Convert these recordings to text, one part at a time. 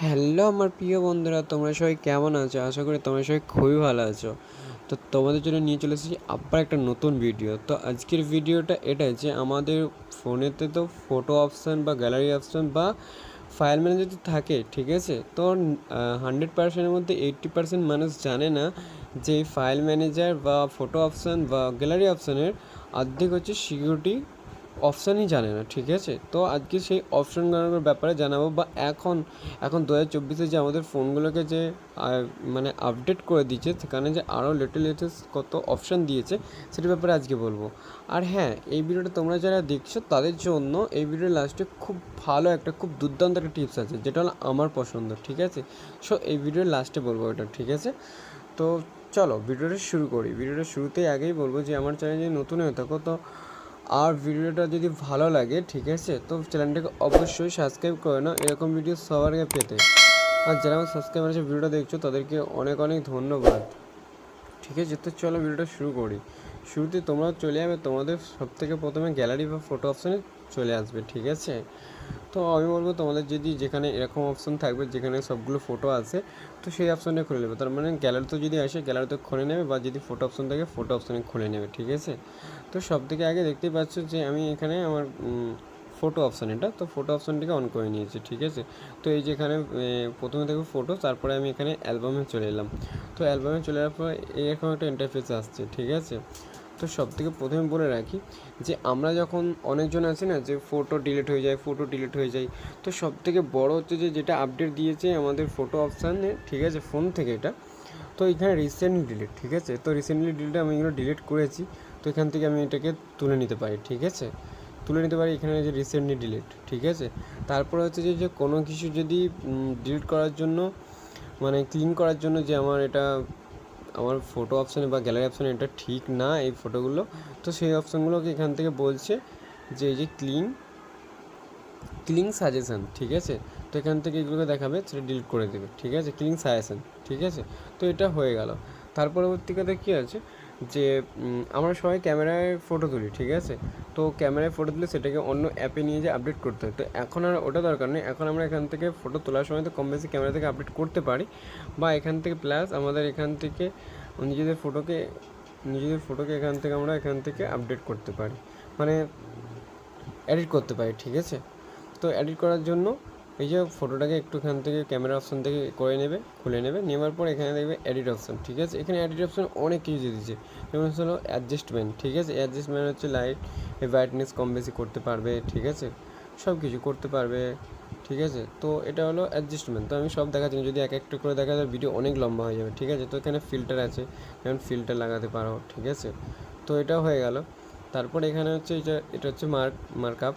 Hello আমার প্রিয় বন্ধুরা, তোমরা সবাই কেমন আছো? আশা করি তোমরা সবাই খুবই ভালো আছো। তো তোমাদের জন্য নিয়ে চলে এসেছি আবার একটা নতুন ভিডিও। তো আজকের ভিডিওটা এটাই যে আমাদের ফোনেতে তো ফটো অপশান বা গ্যালারি অপশান বা ফাইল ম্যানেজার যদি থাকে, ঠিক আছে, তো 100%-এর মধ্যে 80% মানুষ জানে না যে ফাইল ম্যানেজার বা ফটো অপশান বা গ্যালারি অপশানের অর্ধেক হচ্ছে সিকিউরিটি অপশানই জানে না, ঠিক আছে। তো আজকে সেই অপশানগুলোর ব্যাপারে জানাবো, বা এখন 2024-এ যে আমাদের ফোনগুলোকে যে মানে আপডেট করে দিয়েছে, সেখানে যে আরও লেটেস্ট কত অপশান দিয়েছে সেটার ব্যাপারে আজকে বলবো। আর হ্যাঁ, এই ভিডিওটা তোমরা যারা দেখছো তাদের জন্য এই ভিডিওর লাস্টে খুব ভালো একটা, খুব দুর্দান্ত একটা টিপস আছে, যেটা হলো আমার পছন্দ, ঠিক আছে। সো এই ভিডিওর লাস্টে বলবো এটা, ঠিক আছে। তো চলো ভিডিওটা শুরু করি। ভিডিওটা শুরুতেই আগেই বলবো যে আমার চ্যানেল যদি নতুন হয়ে থাকো তো, আর ভিডিওটা যদি ভালো লাগে, ঠিক আছে, তো চ্যানেলটাকে অবশ্যই সাবস্ক্রাইব করে নাও এরকম ভিডিও সবার আগে পেতে। আর যারা আমার সাবস্ক্রাইবার আছে ভিডিওটা দেখছো তাদেরকে অনেক অনেক ধন্যবাদ, ঠিক আছে। তো চলো ভিডিওটা শুরু করি। শুরুতে তোমরা চলে যাবে তোমাদের সবথেকে প্রথমে গ্যালারি বা ফটো অপশানে চলে আসবে, ঠিক আছে। তো আমি বলবো তোমাদের যদি যেখানে এরকম অপশান থাকবে যেখানে সবগুলো ফটো আছে, তো সেই অপশানে খুলে নেবে। তার মানে গ্যালারিতে যদি আসে গ্যালারিতে খুলে নেবে, বা যদি ফটো অপশান থাকে ফটো অপশানে খুলে নেবে, ঠিক আছে। তো সব থেকে আগে দেখতেই পাচ্ছ যে আমি এখানে আমার ফটো অপশান, এটা তো ফটো অপশানটিকে অন করে নিয়েছি, ঠিক আছে। তো এই যে এখানে প্রথমে দেখো ফটো, তারপরে আমি এখানে অ্যালবামে চলে এলাম। তো অ্যালবামে চলে যাওয়ার পর এরকম একটা ইন্টারফেস আসছে, ঠিক আছে। তো সব থেকে প্রথমে বলে রাখি যে আমরা যখন অনেকজন আছে না যে ফটো ডিলিট হয়ে যায়, তো সব থেকে বড়ো হচ্ছে যে যেটা আপডেট দিয়েছে আমাদের ফটো অপশানে, ঠিক আছে, ফোন থেকে এটা। তো এখানে রিসেন্টলি ডিলিট, ঠিক আছে। তো রিসেন্টলি ডিলিটে আমি এগুলো ডিলিট করেছি, তো এখান থেকে আমি এটাকে তুলে নিতে পারি, ঠিক আছে। তুলে নিতে পারি এখানে যে রিসেন্টলি ডিলিট, ঠিক আছে। তারপর হচ্ছে যে কোনো কিছু যদি ডিলিট করার জন্য, মানে ক্লিন করার জন্য, যে আমার এটা আমার ফটো অপশানে বা গ্যালারি অপশানে এটা ঠিক না এই ফটোগুলো, তো সেই অপশানগুলোকে এখান থেকে বলছে যে এই যে ক্লিন সাজেশান, ঠিক আছে। তো এখান থেকে এগুলোকে দেখাবে, সেটা ডিলিট করে দেবে, ঠিক আছে, ক্লিন সাজেশান, ঠিক আছে। তো এটা হয়ে গেল। তার পরবর্তীকালে কী আছে যে আমরা সবাই ক্যামেরায় ফটো তুলি, ঠিক আছে। তো ক্যামেরায় ফটো তুলে সেটাকে অন্য অ্যাপে নিয়ে যেয়ে আপডেট করতে হয়। তো এখন আর ওটা দরকার নেই, এখন আমরা এখান থেকে ফটো তোলার সময় তো কম বেশি ক্যামেরা থেকে আপডেট করতে পারি, বা এখান থেকে প্লাস আমাদের এখান থেকে নিজেদের ফটোকে এখান থেকে আপডেট করতে পারি, মানে এডিট করতে পারি, ঠিক আছে। তো এডিট করার জন্য এই যে ফটোটাকে একটু এখান থেকে ক্যামেরা অপশান থেকে করে নেবে, খুলে নেবে, নেওয়ার পর এখানে দেখবে এডিট অপশান, ঠিক আছে। এখানে এডিট অপশান অনেক কিছু দিয়ে দিচ্ছে, যেমন হলো অ্যাডজাস্টমেন্ট, ঠিক আছে। অ্যাডজাস্টমেন্ট হচ্ছে লাইট ব্রাইটনেস কম বেশি করতে পারবে, ঠিক আছে, সব কিছু করতে পারবে, ঠিক আছে। তো এটা হলো অ্যাডজাস্টমেন্ট। তো আমি সব দেখাচ্ছি, যদি এক একটা করে দেখা যায় ভিডিও অনেক লম্বা হয়ে যাবে, ঠিক আছে। তো এখানে ফিল্টার আছে, যেমন ফিল্টার লাগাতে পারো, ঠিক আছে। তো এটা হয়ে গেল। তারপর এখানে হচ্ছে এটা হচ্ছে মার্কআপ,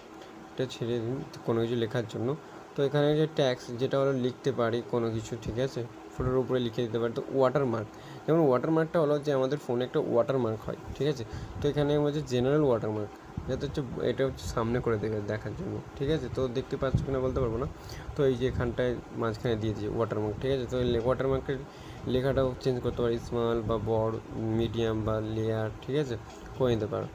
এটা ছেড়ে দিন কোনো কিছু লেখার জন্য। তো এখানে যে ট্যাক্স, যেটা হলো লিখতে পারি কোনো কিছু, ঠিক আছে, ফটোর উপরে লিখে দিতে পারি। তো ওয়াটারমার্ক, যেমন ওয়াটারমার্কটা হলো যে আমাদের ফোনে একটা ওয়াটারমার্ক হয়, ঠিক আছে। তো এখানে হচ্ছে জেনারেল ওয়াটারমার্ক, যাতে হচ্ছে এটা হচ্ছে সামনে করে দেবে দেখার জন্য, ঠিক আছে। তো দেখতে পাচ্ছ কিনা বলতে পারবো না। তো এই যে এখানটায় মাঝখানে দিয়ে দিয়েছে ওয়াটারমার্ক, ঠিক আছে। তো এই ওয়াটারমার্কের লেখাটাও চেঞ্জ করতে পারি, স্মল বা বড়, মিডিয়াম বা লেয়ার, ঠিক আছে, করে নিতে পারো।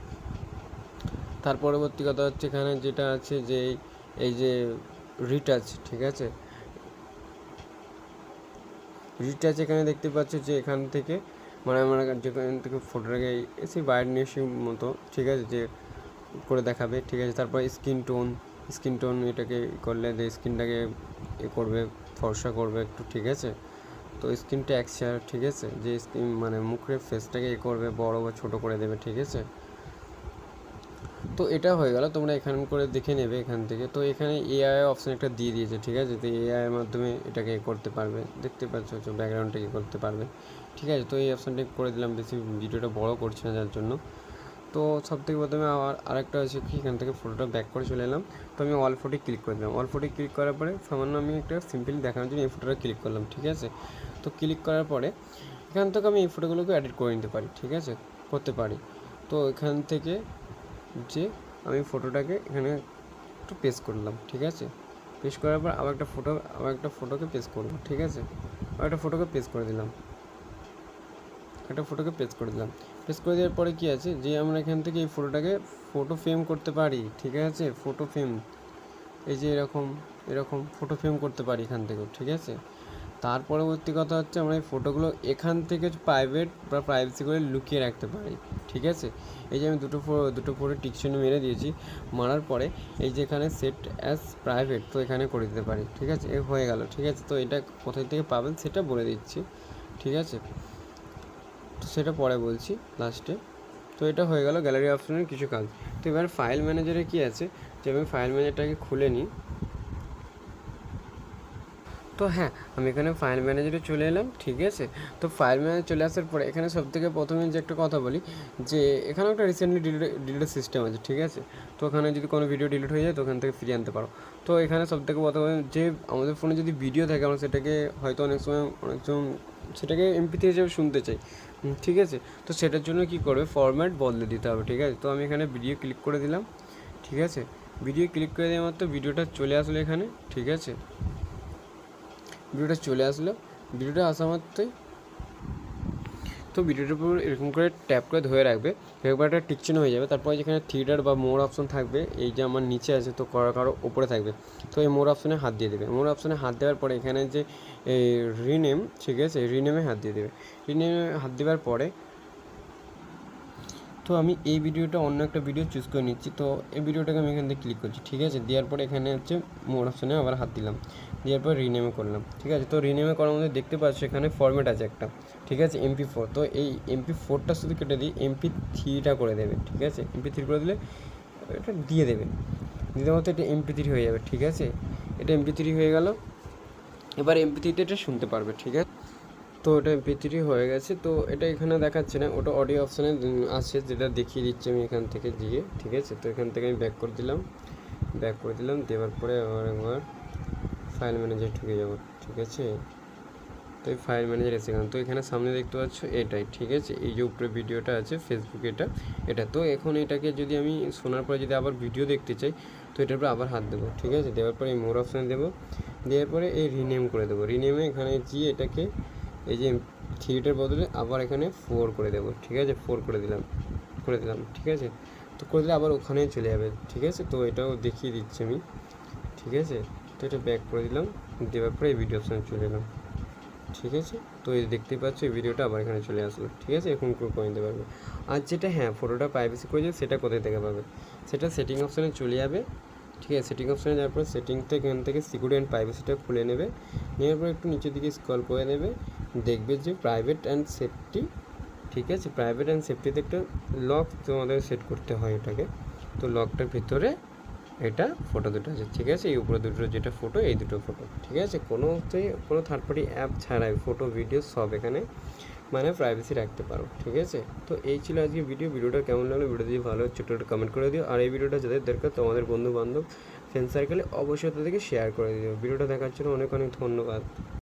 তার পরবর্তী কথা হচ্ছে এখানে যেটা আছে যে এই যে রিটাচ, ঠিক আছে, রিটাচ এখানে দেখতে পাচ্ছ যে এখান থেকে মানে আমরা যেখান থেকে ফটোটাকে এসে ব্রাইটনেসের মতো, ঠিক আছে, যে করে দেখাবে, ঠিক আছে। তারপর স্কিন টোন এটাকে করলে যে স্কিনটাকে এ করবে, ফর্সা করবে একটু, ঠিক আছে। তো স্কিন টেক্সচার, ঠিক আছে, যে স্কিন মানে মুখের ফেসটাকে এ করবে, বড় বা ছোটো করে দেবে, ঠিক আছে। তো এটা হয়ে গেল, তোমরা এখান করে দেখে নেবে এখান থেকে। তো এখানে এআই অপশান একটা দিয়ে দিয়েছে, ঠিক আছে। তো এআইয়ের মাধ্যমে এটাকে করতে পারবে, দেখতে পাচ্ছ যে ব্যাকগ্রাউন্ডটাকে করতে পারবে, ঠিক আছে। তো এই অপশানটা করে দিলাম, বেশি ভিডিওটা বড় করছে না যার জন্য। তো সব থেকে প্রথমে আরেকটা আছে কি, এখান থেকে ফটোটা ব্যাক করে চলে এলাম। তো আমি অল ফটো ক্লিক করে দিলাম। অল ফটো ক্লিক করার পরে সামান্য আমি একটা সিম্পলি দেখানোর জন্য এই ফটোটা ক্লিক করলাম, ঠিক আছে। তো ক্লিক করার পরে এখান থেকে আমি এই ফটোগুলোকে এডিট করে নিতে পারি, ঠিক আছে, করতে পারি। তো এখান থেকে যে আমি ফটোটাকে এখানে একটু পেস্ট করলাম, ঠিক আছে। পেস্ট করার পর আবার একটা ফটোকে পেস্ট করবো, ঠিক আছে। একটা ফটোকে পেস্ট করে দিলাম, পেস্ট করে দেওয়ার পরে কী আছে যে আমরা এখান থেকে এই ফটোটাকে ফটো ফ্রেম করতে পারি, ঠিক আছে, ফটো ফ্রেম, এই যে এরকম ফটো ফ্রেম করতে পারি এখান থেকেও, ঠিক আছে। তার পরবর্তী কথা হচ্ছে আমরা এই ফটোগুলো এখান থেকে প্রাইভেট বা প্রাইভেসি করে লুকিয়ে রাখতে পারি, ঠিক আছে। এই যে আমি দুটো ফটো টিক চিহ্ন মেরে দিয়েছি, মারার পরে এই যে এখানে সেট অ্যাজ প্রাইভেট তো এখানে করে দিতে পারি, ঠিক আছে। এ হয়ে গেল, ঠিক আছে। তো এটা কোথায় থেকে পাবেন সেটা বলে দিচ্ছি, ঠিক আছে। তো সেটা পরে বলছি লাস্টে। তো এটা হয়ে গেল গ্যালারি অপশনের কিছু কাজ। তো এবার ফাইল ম্যানেজারে কি আছে, যে আমি ফাইল ম্যানেজারটাকে খুলে নিই। তো হ্যাঁ, আমি এখানে ফাইল ম্যানেজারে চলে এলাম, ঠিক আছে। তো ফাইল ম্যানেজার চলে আসার পরে এখানে সবথেকে প্রথমে যে একটা কথা বলি, যে এখানে একটা রিসেন্টলি ডিলিটেড সিস্টেম আছে, ঠিক আছে। তো ওখানে যদি কোনো ভিডিও ডিলিট হয়ে যায় তো ওখান থেকে ফিরিয়ে আনতে পারো। তো এখানে সবথেকে প্রথমে যে আমাদের ফোনে যদি ভিডিও থাকে আমরা সেটাকে হয়তো অনেকজন সেটাকে এমপি3 হিসেবে শুনতে চাই, ঠিক আছে। তো সেটার জন্য কী করবে, ফরম্যাট বদলে দিতে হবে, ঠিক আছে। তো আমি এখানে ভিডিও ক্লিক করে দিলাম, ঠিক আছে। ভিডিও ক্লিক করে দেওয়া মাত্র ভিডিওটা চলে আসলো এখানে, ঠিক আছে। ভিডিওটা চলে আসলো, ভিডিওটা আসা মাত্রই তো ভিডিওটার উপর এরকম করে ট্যাপ করে ধরে রাখবে, একবার একটা টিক চিহ্ন হয়ে যাবে। তারপরে যেখানে থিয়েটার বা মোর অপশন থাকবে, এই যে আমার নিচে আছে তো কারো ওপরে থাকবে, তো এই মোর অপশনে হাত দিয়ে দেবে। মোর অপশনে হাত দেওয়ার পরে এখানে যে রিনেম, ঠিক আছে, রিনেমে হাত দিয়ে দেবে। রিনেমে হাত দেওয়ার পরে তো আমি এই ভিডিওটা অন্য একটা ভিডিও চুজ করে নিচ্ছি। তো এই ভিডিওটাকে আমি এখান থেকে ক্লিক করছি, ঠিক আছে। দেওয়ার পরে এখানে হচ্ছে মোর অপশনে আবার হাত দিলাম, দেওয়ার পর রিনেমে করলাম, ঠিক আছে। তো রিনেমে করার মধ্যে দেখতে পাচ্ছ এখানে ফরম্যাট আছে একটা, ঠিক আছে, MP4। তো এই MP4টা শুধু কেটে দিই, MP3টা করে দেবে, ঠিক আছে। MP3 করে দিলে এটা দিয়ে দেবে, দিতে মতো এটা MP3 হয়ে যাবে, ঠিক আছে। এটা MP3 হয়ে গেল। এবার MP3তে এটা শুনতে পারবে, ঠিক আছে। তো এটা MP3 হয়ে গেছে। তো এটা এখানে দেখাচ্ছে না, ওটা অডিও অপশানে আছে, যেটা দেখিয়ে দিচ্ছি আমি এখান থেকে দিয়ে, ঠিক আছে। তো এখান থেকে আমি ব্যাক করে দিলাম, দেওয়ার পরে আবার ফাইল ম্যানেজার ঢুকে যাব, ঠিক আছে। তো এই ফাইল ম্যানেজার এসে গেলাম। তো এখানে সামনে দেখতে পাচ্ছ এটাই, ঠিক আছে। এই যে উপরে ভিডিওটা আছে ফেসবুক, এটা তো এখন এটাকে যদি আমি শোনার পরে যদি আবার ভিডিও দেখতে চাই তো এটার উপরে আবার হাত দেবো, ঠিক আছে। দেওয়ার পরে এই মোর অপশানে দেবো, দেওয়ার পরে এই রিনেম করে দেবো। রিনেমে এখানে গিয়ে এটাকে এই যে থ্রিটার বদলে আবার এখানে 4 করে দেবো, ঠিক আছে। 4 করে দিলাম, ঠিক আছে। তো করে দিলে আবার ওখানে চলে যাবে, ঠিক আছে। তো এটাও দেখিয়ে দিচ্ছি আমি, ঠিক আছে। তো এটা ব্যাক করে দিলাম, দেওয়ার পরে এই ভিডিও অপশানে চলে এলাম, ঠিক আছে। তো এই দেখতেই পাচ্ছ এই ভিডিওটা আবার এখানে চলে আসলো, ঠিক আছে। এখন করে নিতে পারবে। আর যেটা হ্যাঁ ফটোটা প্রাইভেসি করে যাবে সেটা কোথায় থেকে পাবে, সেটা সেটিং অপশানে চলে যাবে, ঠিক আছে। সেটিং অপশানে যাওয়ার পর সেটিং থেকে এখান থেকে সিকিউরিটি অ্যান্ড প্রাইভেসিটা খুলে নেবে, নেওয়ার পর একটু নিচের দিকে স্ক্রল করে নেবে, দেখবে যে প্রাইভেট অ্যান্ড সেফটি, ঠিক আছে। প্রাইভেট অ্যান্ড সেফটিতে একটা লক তোমাদের সেট করতে হয় এটাকে। তো লকটার ভিতরে এটা ফটো দুটো আছে, ঠিক আছে। এই উপরে দুটো যেটা ফটো, এই দুটো ফটো, ঠিক আছে। কোনো থার্ড পার্টি অ্যাপ ছাড়াই ফটো ভিডিও সব এখানে মানে প্রাইভেসি রাখতে পারো, ঠিক আছে। তো এই ছিল আজকে ভিডিওটা কেমন লাগলো, ভিডিও যদি ভালো ছোটো একটা কমেন্ট করে দিও। আর এই ভিডিওটা যাদের দরকার তোমাদের বন্ধু বান্ধব ফ্রেন্ড সার্কেলে অবশ্যই তাদেরকে শেয়ার করে দিও। ভিডিওটা দেখার জন্য অনেক অনেক ধন্যবাদ।